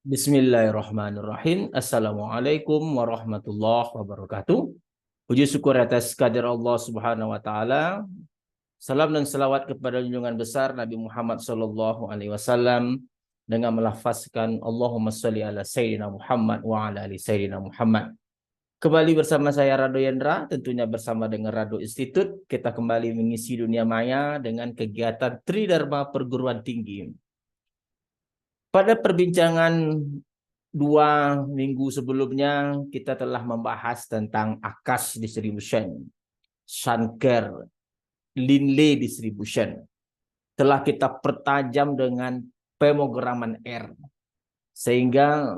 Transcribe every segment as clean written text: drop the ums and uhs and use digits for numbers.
Bismillahirrahmanirrahim. Assalamualaikum warahmatullahi wabarakatuh. Puji syukur atas kehadirat Allah Subhanahu wa taala. Salam dan salawat kepada junjungan besar Nabi Muhammad sallallahu alaihi wasallam dengan melafazkan Allahumma shalli ala sayyidina Muhammad wa ala ali sayyidina Muhammad. Kembali bersama saya Rado Yendra, tentunya bersama dengan Rado Institute, kita kembali mengisi dunia maya dengan kegiatan Tridharma Perguruan Tinggi. Pada perbincangan 2 minggu sebelumnya kita telah membahas tentang Akash Distribution, Shankar, Linley Distribution. Telah kita pertajam dengan pemrograman R. Sehingga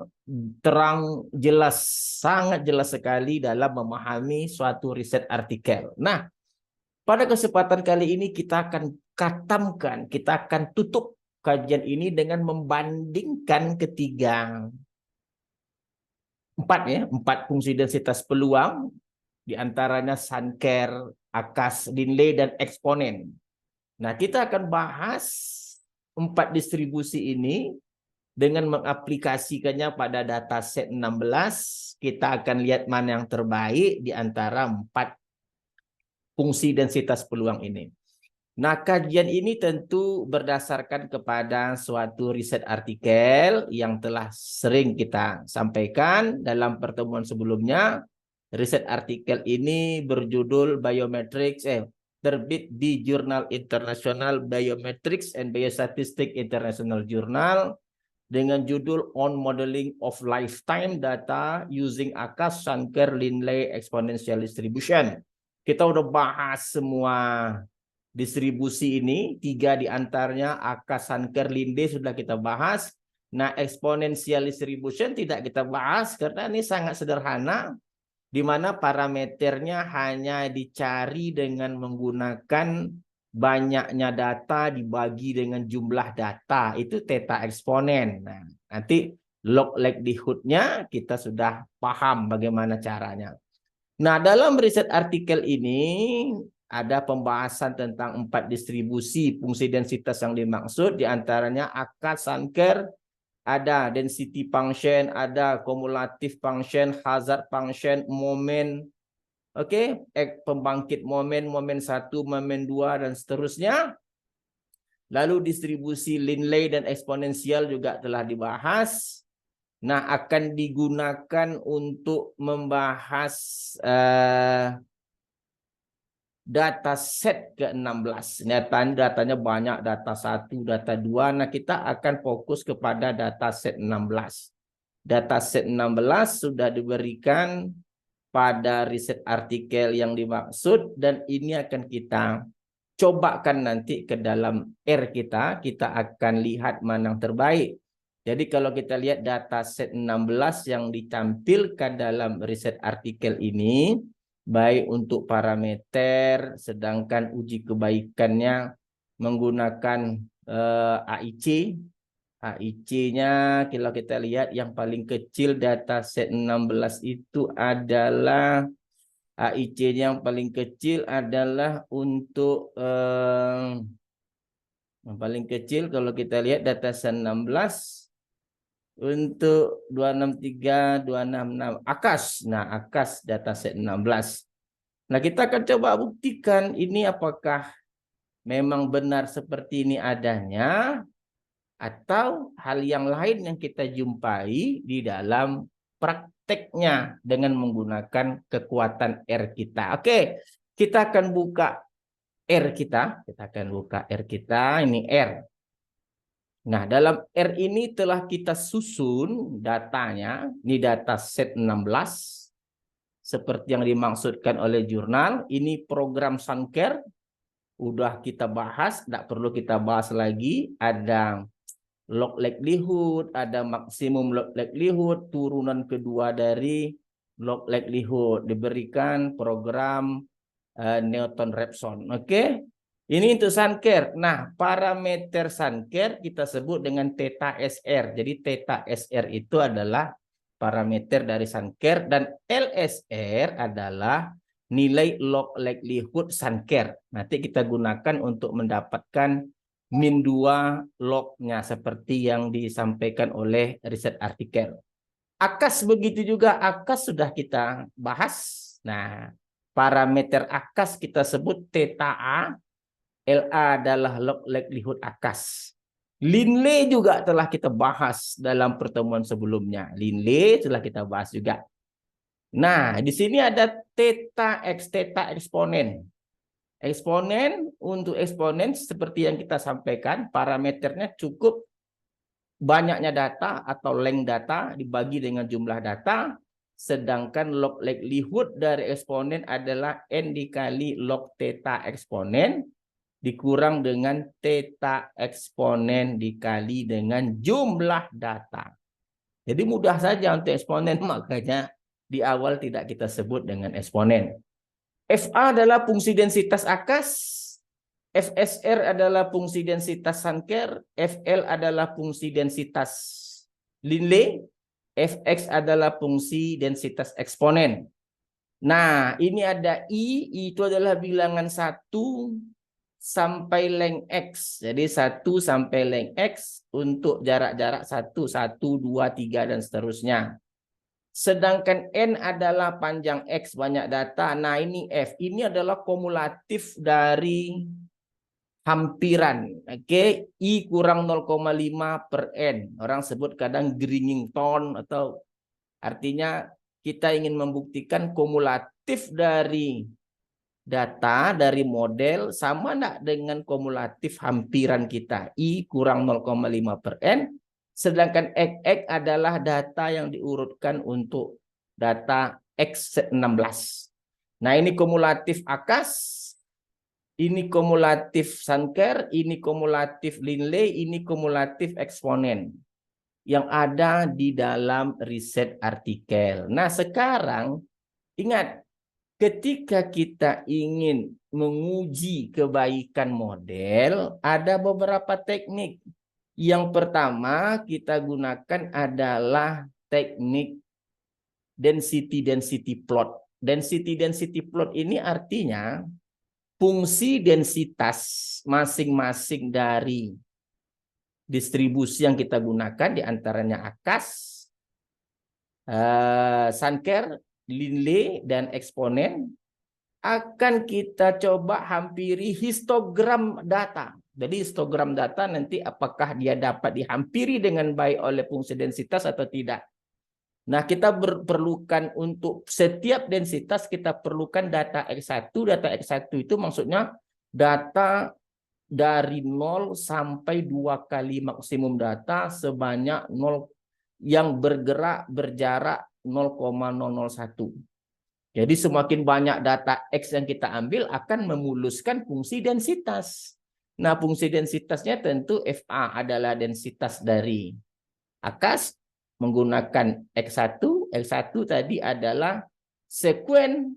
terang jelas, sangat jelas sekali dalam memahami suatu riset artikel. Nah, pada kesempatan kali ini kita akan katamkan, kita akan tutup kajian ini dengan membandingkan empat fungsi densitas peluang, diantaranya Shankar, Akash, Linley, dan eksponen. Nah, kita akan bahas 4 distribusi ini dengan mengaplikasikannya pada dataset 16. Kita akan lihat mana yang terbaik di antara 4 fungsi densitas peluang ini. Nah, kajian ini tentu berdasarkan kepada suatu riset artikel yang telah sering kita sampaikan dalam pertemuan sebelumnya. Riset artikel ini berjudul terbit di Jurnal International Biometrics and Biostatistics International Journal dengan judul On Modeling of Lifetime Data Using Akash, Shankar, Linley Exponential Distribution. Kita udah bahas semua distribusi ini, 3 diantaranya Akash, Shankar, Linley sudah kita bahas. Nah, exponential distribution tidak kita bahas karena ini sangat sederhana, di mana parameternya hanya dicari dengan menggunakan banyaknya data dibagi dengan jumlah data, itu theta eksponen. Nah, nanti log likelihood-nya kita sudah paham bagaimana caranya. Nah, dalam riset artikel ini ada pembahasan tentang 4 distribusi fungsi densitas yang dimaksud, diantaranya Akash, Shankar, ada density function, ada cumulative function, hazard function, momen, pembangkit momen, momen 1, momen 2, dan seterusnya. Lalu distribusi Linley dan eksponensial juga telah dibahas. Nah, akan digunakan untuk membahas data set ke-16. Datanya banyak, data 1, data 2. Nah, kita akan fokus kepada data set 16. Data set 16 sudah diberikan pada riset artikel yang dimaksud, dan ini akan kita cobakan nanti ke dalam R kita. Kita akan lihat mana yang terbaik. Jadi kalau kita lihat data set 16 yang ditampilkan dalam riset artikel ini, baik untuk parameter, sedangkan uji kebaikannya menggunakan AIC. AIC-nya kalau kita lihat yang paling kecil data set 16 itu adalah AIC-nya yang paling kecil adalah untuk yang paling kecil kalau kita lihat data set 16 untuk 263, 266 Akash. Nah, Akash dataset 16. Nah, kita akan coba buktikan ini apakah memang benar seperti ini adanya atau hal yang lain yang kita jumpai di dalam prakteknya dengan menggunakan kekuatan R kita. Oke, kita akan buka R kita. Kita akan buka R kita. Ini R. Nah, dalam R ini telah kita susun datanya, ini data set 16, seperti yang dimaksudkan oleh jurnal. Ini program Shankar, udah kita bahas, tidak perlu kita bahas lagi. Ada log likelihood, ada maksimum log likelihood, turunan kedua dari log likelihood, diberikan program Newton-Raphson. Oke. Ini untuk Shankar. Nah, parameter Shankar kita sebut dengan theta SR. Jadi theta SR itu adalah parameter dari Shankar, dan LSR adalah nilai log likelihood Shankar. Nanti kita gunakan untuk mendapatkan min 2 lognya seperti yang disampaikan oleh riset artikel. Akas begitu juga, akas sudah kita bahas. Nah, parameter akas kita sebut theta A, LA adalah log likelihood akas. Linley juga telah kita bahas dalam pertemuan sebelumnya. Linley telah kita bahas juga. Nah, di sini ada theta X, theta eksponen. Eksponen, untuk eksponen seperti yang kita sampaikan, parameternya cukup banyaknya data atau length data dibagi dengan jumlah data, sedangkan log likelihood dari eksponen adalah N dikali log theta eksponen dikurang dengan theta eksponen dikali dengan jumlah data. Jadi mudah saja untuk eksponen, makanya di awal tidak kita sebut dengan eksponen. FA adalah fungsi densitas akas, FSR adalah fungsi densitas Sankер, FL adalah fungsi densitas Linley, Fx adalah fungsi densitas eksponen. Nah, ini ada I itu adalah bilangan 1 sampai length X. Jadi 1 sampai length X untuk jarak-jarak 1, 1, 2, 3, dan seterusnya. Sedangkan N adalah panjang X, banyak data. Nah, ini F. Ini adalah kumulatif dari hampiran. Oke, I kurang 0,5 per N. Orang sebut kadang Gringington, atau artinya kita ingin membuktikan kumulatif dari data dari model sama enggak dengan kumulatif hampiran kita. I kurang 0,5 per N. Sedangkan X adalah data yang diurutkan untuk data X16. Nah, ini kumulatif akas, ini kumulatif Sankер, ini kumulatif Linley, ini kumulatif eksponen yang ada di dalam riset artikel. Nah, sekarang ingat, ketika kita ingin menguji kebaikan model, ada beberapa teknik. Yang pertama kita gunakan adalah teknik density plot. Density plot ini artinya fungsi densitas masing-masing dari distribusi yang kita gunakan, diantaranya akas, Sankер, Linley, dan eksponen, akan kita coba hampiri histogram data. Jadi histogram data nanti apakah dia dapat dihampiri dengan baik oleh fungsi densitas atau tidak. Nah, kita perlukan untuk setiap densitas kita perlukan data X1. Data X1 itu maksudnya data dari 0 sampai 2 kali maksimum data sebanyak 0 yang berjarak 0,001. Jadi semakin banyak data X yang kita ambil akan memuluskan fungsi densitas. Nah, fungsi densitasnya tentu FA adalah densitas dari akas menggunakan X1. X1 tadi adalah sekuen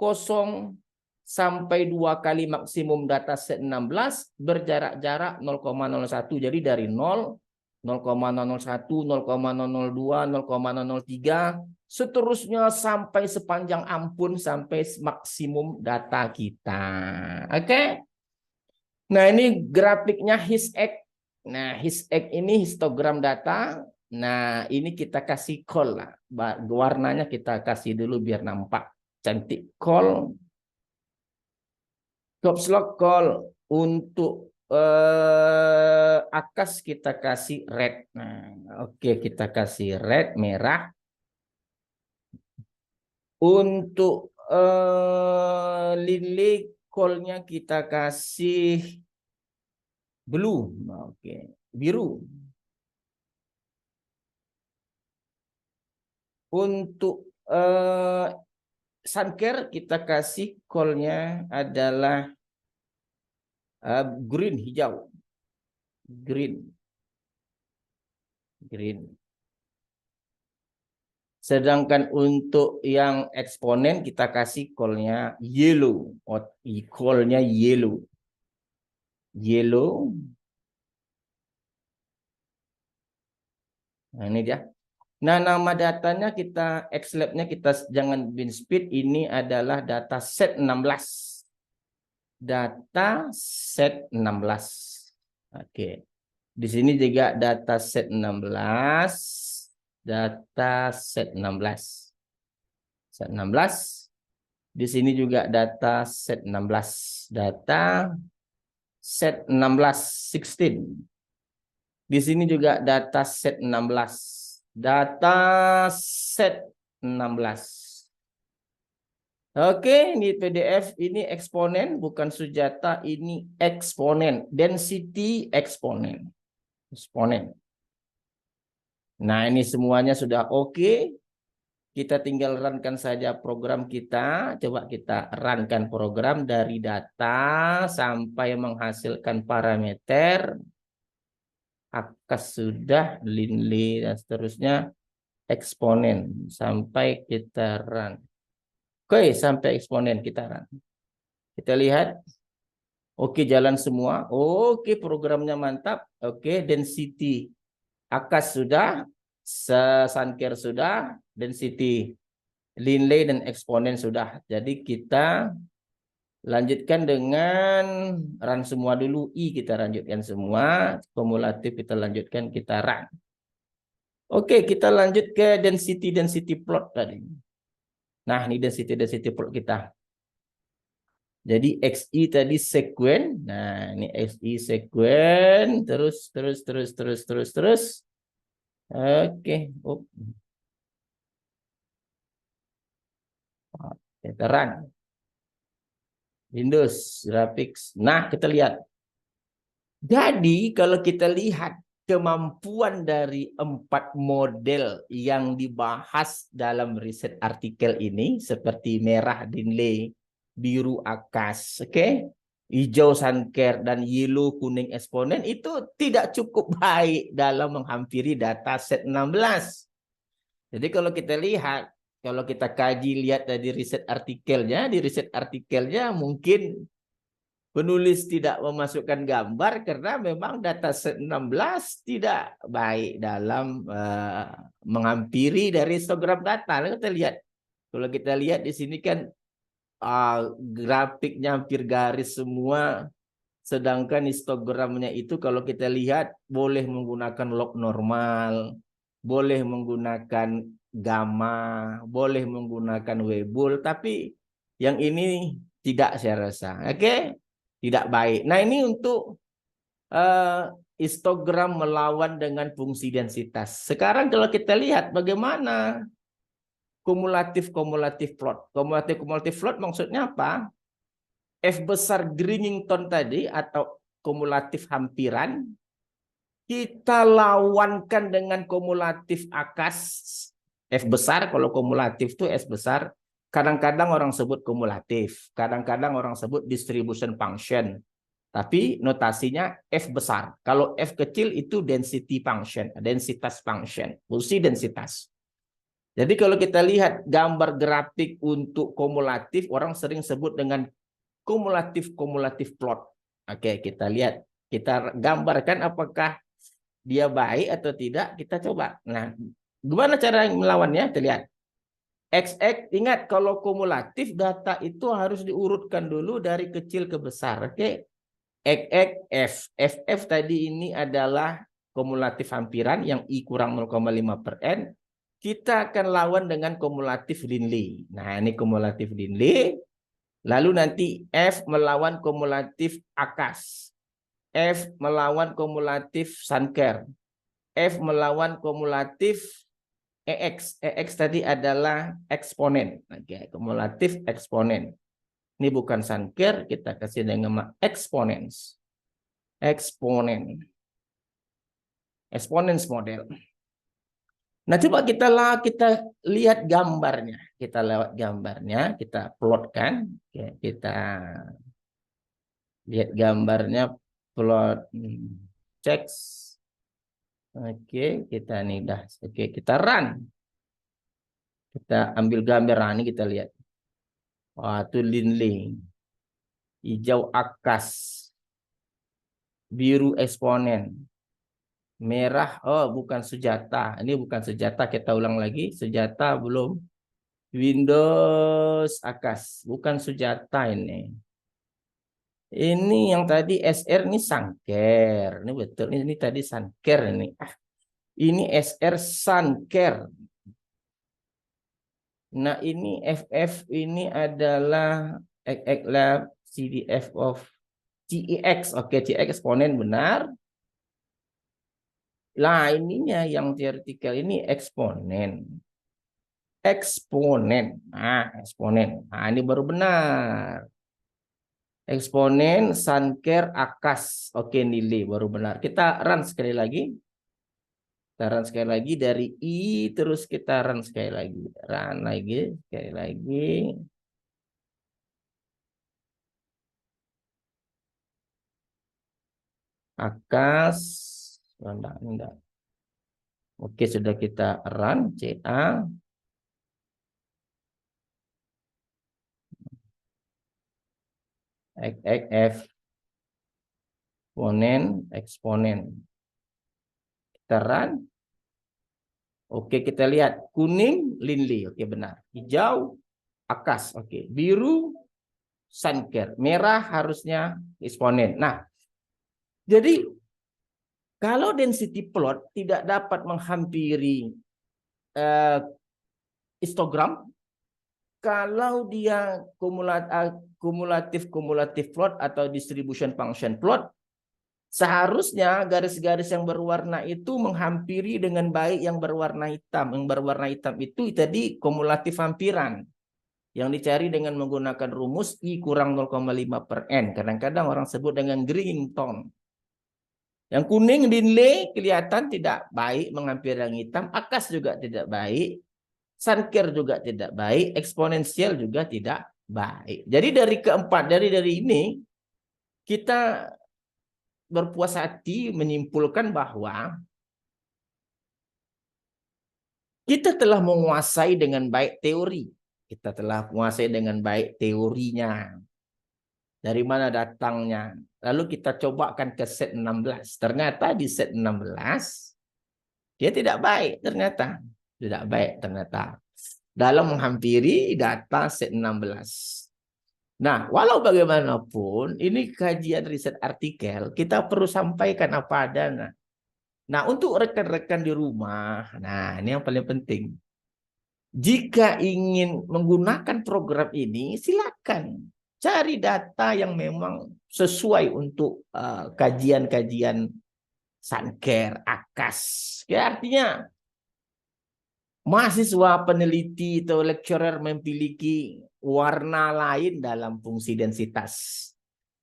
0 sampai 2 kali maksimum data set 16 berjarak-jarak 0,01. Jadi dari 0, 0,001, 0,002, 0,003, seterusnya sampai sepanjang ampun sampai maksimum data kita. Oke. Nah, ini grafiknya HISX. Nah, HISX ini histogram data. Nah, ini kita kasih call lah. Warnanya kita kasih dulu biar nampak cantik. Call. Caps lock call. Untuk akas kita kasih red. Nah, oke, kita kasih red, merah. Untuk Linley call-nya kita kasih blue. Oke, biru. Untuk Sankер kita kasih call-nya adalah green, hijau. Green. Sedangkan untuk yang eksponen kita kasih call-nya yellow. Call-nya yellow. Nah, ini dia. Nah, nama datanya kita XLab-nya kita jangan bin speed, ini adalah data set 16. Data set 16. Oke. Di sini juga dataset 16. Dataset 16. Set 16. Di sini juga dataset 16. Data set 16 16. Di sini juga dataset 16. Dataset 16. Oke, ini PDF, ini eksponen, bukan Sujata, ini eksponen, density eksponen. Eksponen. Nah, ini semuanya sudah oke. Kita tinggal runkan saja program kita. Coba kita runkan program dari data sampai menghasilkan parameter. Akas sudah, Linley, dan seterusnya. Eksponen. Sampai kita run. Oke, sampai eksponen kita run. Kita lihat. Oke, jalan semua. Oke, programnya mantap. Oke, density. Akas sudah. Sunker sudah. Density. Linley dan eksponen sudah. Jadi kita lanjutkan dengan run semua dulu. I kita lanjutkan semua. Kumulatif kita lanjutkan, kita run. Oke, kita lanjut ke density plot tadi. Nah, ini density plot kita. Jadi XI tadi sekuen. Nah, ini XI sekuen. Terus. Oke. Kita run. Windows Graphics. Nah, kita lihat. Jadi, kalau kita lihat kemampuan dari 4 model yang dibahas dalam riset artikel ini, seperti merah Linley, biru Akas, oke, hijau Sunker, dan yellow kuning eksponen, itu tidak cukup baik dalam menghampiri dataset 16. Jadi kalau kita lihat, kalau kita kaji lihat dari riset artikelnya, di riset artikelnya mungkin penulis tidak memasukkan gambar karena memang dataset 16 tidak baik dalam menghampiri dari histogram data. Kita lihat, kalau kita lihat di sini kan grafiknya hampir garis semua, sedangkan histogramnya itu kalau kita lihat boleh menggunakan log normal, boleh menggunakan gamma, boleh menggunakan Weibull, tapi yang ini tidak, saya rasa. Oke, tidak baik. Nah, ini untuk histogram melawan dengan fungsi densitas. Sekarang kalau kita lihat bagaimana kumulatif plot. Kumulatif plot maksudnya apa? F besar Grimington tadi atau kumulatif hampiran kita lawankan dengan kumulatif Akas. F besar, kalau kumulatif itu S besar. Kadang-kadang orang sebut kumulatif, kadang-kadang orang sebut distribution function. Tapi notasinya F besar. Kalau F kecil itu density function, densitas function, fungsi densitas. Jadi kalau kita lihat gambar grafik untuk kumulatif, orang sering sebut dengan kumulatif plot. Oke, kita lihat, kita gambarkan apakah dia baik atau tidak, kita coba. Nah, gimana cara melawannya? Kita lihat. XX, ingat kalau kumulatif data itu harus diurutkan dulu dari kecil ke besar. Oke. XX, F. FF tadi ini adalah kumulatif hampiran yang I kurang 0,5/n. Kita akan lawan dengan kumulatif Linley. Nah, ini kumulatif Linley. Lalu nanti F melawan kumulatif Akas. F melawan kumulatif Sunker. F melawan kumulatif EX. EX tadi adalah eksponen. Oke, kumulatif eksponen. Ini bukan Sunker, kita kasih nama exponents. Exponens model. Nah, coba kita lihat gambarnya. Kita lewat gambarnya, kita plotkan. Oke, kita lihat gambarnya, plot checks. Oke, kita nih dah. Oke, kita run. Kita ambil gambar ini, kita lihat. Wah, itu Linley. Hijau Akas. Biru eksponen. Merah, oh bukan Sujata. Ini bukan Sujata, kita ulang lagi. Sujata belum. Windows Akas, bukan Sujata ini. Ini yang tadi SR ini Sanker. Ini betul. Ini tadi Sanker ini. Ini SR Sanker. Nah, ini FF ini adalah X lab CDF of CEX. Oke, CEX eksponen benar. Lah, ininya yang teoretikal ini eksponen. Eksponen. Nah, eksponen. Nah, ini baru benar. Eksponen, Sanker, Akas. Oke, nilai baru benar. Kita run sekali lagi. Kita run sekali lagi dari I, terus kita run sekali lagi. Run lagi, sekali lagi. Akas. Enggak. Oke, sudah kita run. CA. F. Eksponen. Kita run. Oke, kita lihat. Kuning, Linli. Oke, benar. Hijau, Akas. Oke. Biru, Sanker. Merah harusnya eksponen. Nah, jadi kalau density plot tidak dapat menghampiri histogram, kalau dia kumulatif plot atau distribution function plot, seharusnya garis-garis yang berwarna itu menghampiri dengan baik yang berwarna hitam. Yang berwarna hitam itu tadi kumulatif hampiran yang dicari dengan menggunakan rumus I kurang 0,5 per N. Kadang-kadang orang sebut dengan green tone. Yang kuning dinilai kelihatan tidak baik menghampiri yang hitam. Akas juga tidak baik. Sanker juga tidak baik. Eksponensial juga tidak baik. Jadi dari keempat, dari ini, kita berpuas hati menyimpulkan bahwa kita telah menguasai dengan baik teori. Kita telah menguasai dengan baik teorinya. Dari mana datangnya? Lalu kita cobakan ke set 16. Ternyata di set 16 dia tidak baik ternyata. Tidak baik ternyata. Dalam menghampiri data set 16. Nah, walau bagaimanapun, ini kajian riset artikel, kita perlu sampaikan apa adanya. Nah, untuk rekan-rekan di rumah, nah ini yang paling penting. Jika ingin menggunakan program ini, silakan cari data yang memang sesuai untuk kajian-kajian Sanker, Akas. Ya, artinya mahasiswa, peneliti, atau lecturer memiliki warna lain dalam fungsi densitas.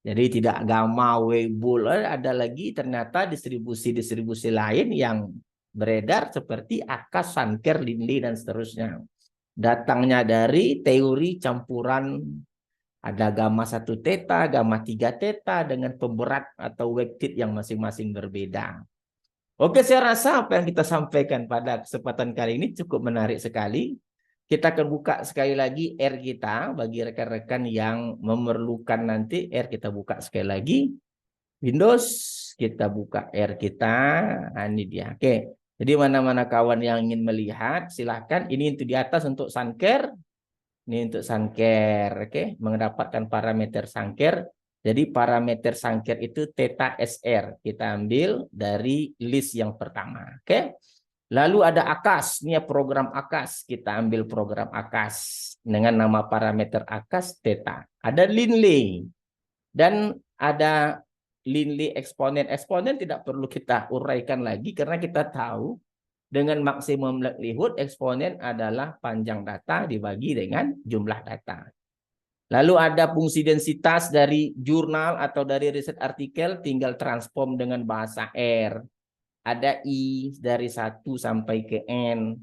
Jadi tidak gamma, Weibull, ada lagi ternyata distribusi-distribusi lain yang beredar seperti Akas, Sanker, Linli, dan seterusnya. Datangnya dari teori campuran ada gamma 1 theta, gamma 3 theta dengan pemberat atau weighted yang masing-masing berbeda. Oke, saya rasa apa yang kita sampaikan pada kesempatan kali ini cukup menarik sekali. Kita akan buka sekali lagi R kita bagi rekan-rekan yang memerlukan nanti R kita buka sekali lagi. Windows kita buka R kita. Nah, ini dia. Oke. Jadi mana-mana kawan yang ingin melihat silahkan. Ini untuk di atas untuk Sanker. Ini untuk Sanker. Oke. Mendapatkan parameter Sanker. Jadi parameter Sanker itu theta SR. Kita ambil dari list yang pertama. Oke. Lalu ada Akas. Ini ya program Akas. Kita ambil program Akas. Dengan nama parameter Akas theta. Ada Linley. Dan ada Linley eksponen. Eksponen tidak perlu kita uraikan lagi. Karena kita tahu dengan maksimum likelihood eksponen adalah panjang data dibagi dengan jumlah data. Lalu ada fungsi densitas dari jurnal atau dari riset artikel tinggal transform dengan bahasa R. Ada I dari 1 sampai ke N.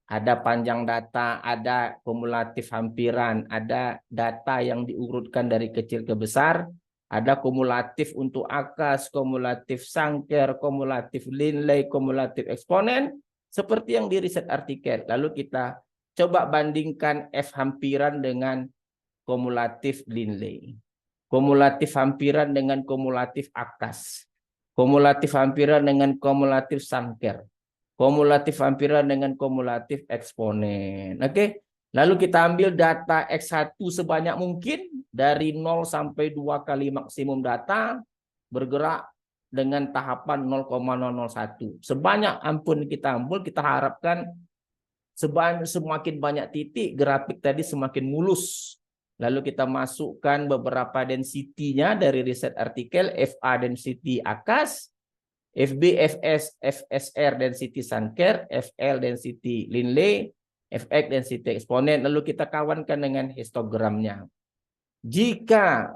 Ada panjang data, ada kumulatif hampiran, ada data yang diurutkan dari kecil ke besar, ada kumulatif untuk Akas, kumulatif Sanker, kumulatif Linley, kumulatif eksponen, seperti yang di riset artikel. Lalu kita coba bandingkan F hampiran dengan kumulatif Linley. Kumulatif hampiran dengan kumulatif Akas. Kumulatif hampiran dengan kumulatif Sanker. Kumulatif hampiran dengan kumulatif eksponen. Oke. Lalu kita ambil data X1 sebanyak mungkin, dari 0 sampai 2 kali maksimum data, bergerak dengan tahapan 0,001. Sebanyak ampun kita ambil, kita harapkan semakin banyak titik, grafik tadi semakin mulus. Lalu kita masukkan beberapa density-nya dari riset artikel, FA density Akas, FB, FS, FSR density Sanker, FL density Linley, FX density eksponen, lalu kita kawankan dengan histogramnya. Jika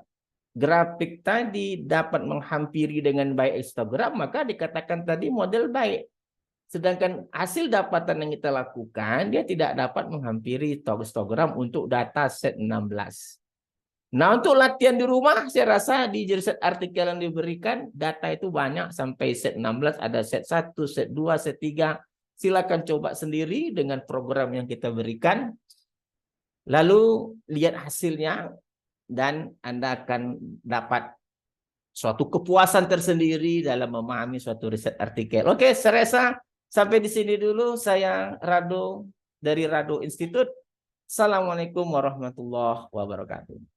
grafik tadi dapat menghampiri dengan baik histogram, maka dikatakan tadi model baik. Sedangkan hasil dapatan yang kita lakukan, dia tidak dapat menghampiri histogram untuk data set 16. Nah, untuk latihan di rumah, saya rasa di riset artikel yang diberikan, data itu banyak sampai set 16, ada set 1, set 2, set 3. Silakan coba sendiri dengan program yang kita berikan. Lalu lihat hasilnya dan Anda akan dapat suatu kepuasan tersendiri dalam memahami suatu riset artikel. Oke, saya rasa sampai di sini dulu. Saya Rado dari Rado Institute. Assalamualaikum warahmatullahi wabarakatuh.